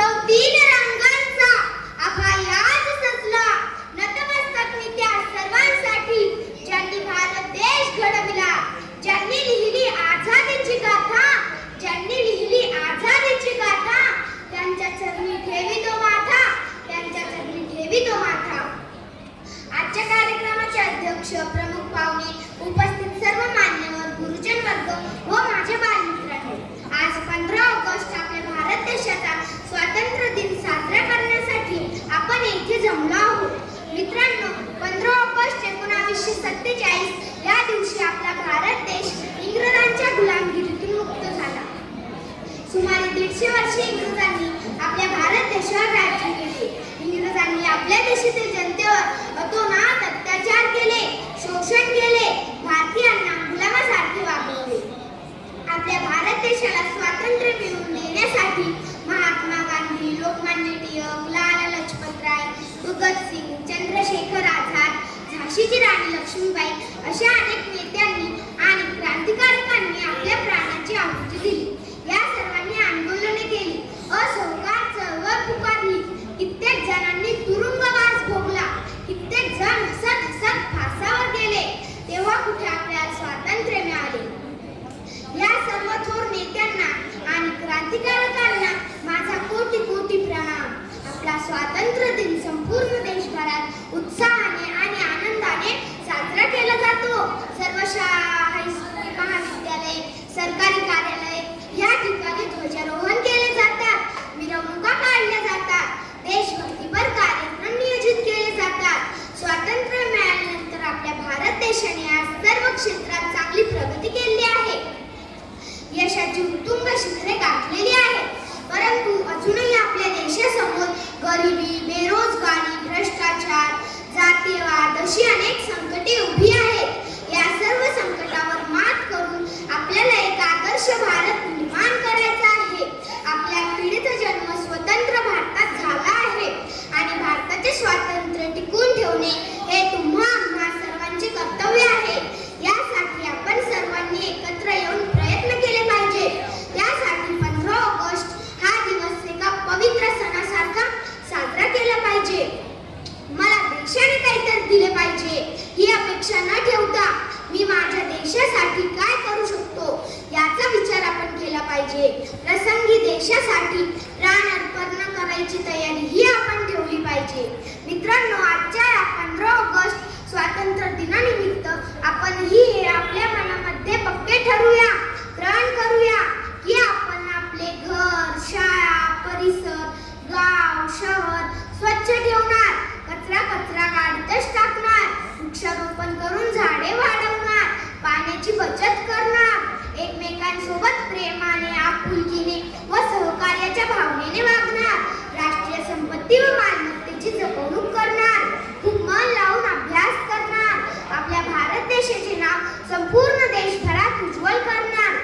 उत्सव तीन रंगांचा आभा याच सजला. नतमस्तक मी त्या सर्वांसाठी ज्यांनी भारत देश घडविला, ज्यांनी लिहिली आझादीची गाथा, ज्यांनी लिहिली आझादीची गाथा. त्यांच्या चरणी ठेवी तो माथा, त्यांच्या चरणी ठेवी तो माथा. आजच्या कार्यक्रमाचे अध्यक्ष, प्रमुख पाहुणे, उपस्थित सर्व मान्यवर, गुरुजन वर्ग व माझे बालमित्रांनो, आज 15 ऑगस्ट आपल्या भारत देशाचा स्वातंत्र्य दिन साजरा करण्यासाठी आपण येथे जमलो आहोत. मित्रांनो, 15 ऑगस्ट 1947 या दिवशी आपला भारत देश इंग्रजांच्या गुलामगिरीतून मुक्त झाला. सुमारे 150 वर्षे इंग्रजांनी आपल्या भारत देशावर राज्य केले. इंग्रजांनी आपल्या देशातील जनतेवर अतोनात अत्याचार केले, शोषण केले, भारतीयांना गुलामासारखे वागवले. आपल्या भारत देशाला स्वातंत्र्य मिळवून देण्यासाठी महात्मा गांधी, लोकमान्य टिळक, लाला लजपतराय, भगतसिंग, चंद्रशेखर आझाद, झाशीची राणी लक्ष्मीबाई अशा अनेक नेत्यांनी आणि क्रांतिकारकांनी आपल्या प्राणाची आहुती दिली. या सर्वांनी आंदोलने केली, असहकार चळवळ पुकारली. कित्येक जणांनी तुरुंगवास भोगला, कित्येक जण हसत हसत फासावर गेले. तेव्हा कुठे आपल्याला स्वातंत्र्य मिळाले? या सर्व थोर नेत्यांना आणि क्रांतिकारकांना माझा कोटी कोटी प्रणाम. आपला स्वातंत्र्य दिन संपूर्ण देशभरात उत्साहाने आणि आनंदाने साजरा केला जातो. सर्व शाळा, हायस्कूल, महाविद्यालय, सरकारी कार्यालय या ठिकाणी ध्वजारोहण केले जातात, मिरवणुका काढल्या जातात, देशभक्तीपर कार्यक्रम नियोजित केले जातात. स्वातंत्र्य मिळाल्यानंतर आपल्या भारत देशाने आज सर्व क्षेत्रात चांगली प्रगती केली आहे. यशाची उत्तुंग शिखरे गाठलेली आहेत. परंतु अजूनही आपल्या देशासमोर गरिबी, बेरोजगारी, भ्रष्टाचार, जातीयवाद अशी अनेक संकटे उभी आहेत. या सर्व संकटावर मात करून आपल्याला एक आदर्श भारत निर्माण करायचा आहे. आपल्या पिढीचा जन्म स्वतंत्र भारतात झाला आहे आणि भारताचे स्वातंत्र्य टिकवून ठेवणे हे आम्हा सर्वांचे कर्तव्य आहे. यासाठी आपण सर्वांनी एकत्र येऊन प्रयत्न केले पाहिजे. त्यासाठी 15 ऑगस्ट हा दिवस एका पवित्र सणासारखा साजरा केला पाहिजे. मला देशाने काहीतरी दिले पाहिजे ही अपेक्षा न ठेवता मी माझ्या देशासाठी काय करू शकतो याचा विचार आपण केला पाहिजे. प्रसंगी देशासाठी प्राण अर्पण करायची तयारी ही आपण ठेवली पाहिजे. मित्रांनो, आजच्या या 15 ऑगस्ट स्वातंत्र्य दिनानिमित्त आपणही हे आपल्या मनामध्ये पक्के ठरवूया, प्रण करूया की आपण आपले घर, शाळा, परिसर, गाव, शहर स्वच्छ ठेवणार, कचरा गाडीतच टाकणार, वृक्षारोपण करून झाडे वाढवणार, पाण्याची बचत करणार, एकमेकांसोबत प्रेमाने, आपुलकीने व सहकार्याच्या भावनेने वागणार, राष्ट्रीय संपत्ती व मालमत्तेची जपणूक करणार, खूप मन लावून अभ्यास करणार, आपल्या भारत देशाचे नाव संपूर्ण देशभरात उज्ज्वल करणार.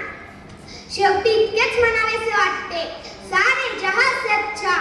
शेवटी इतकेच म्हणावेसे वाटते, सारे जहां से अच्छा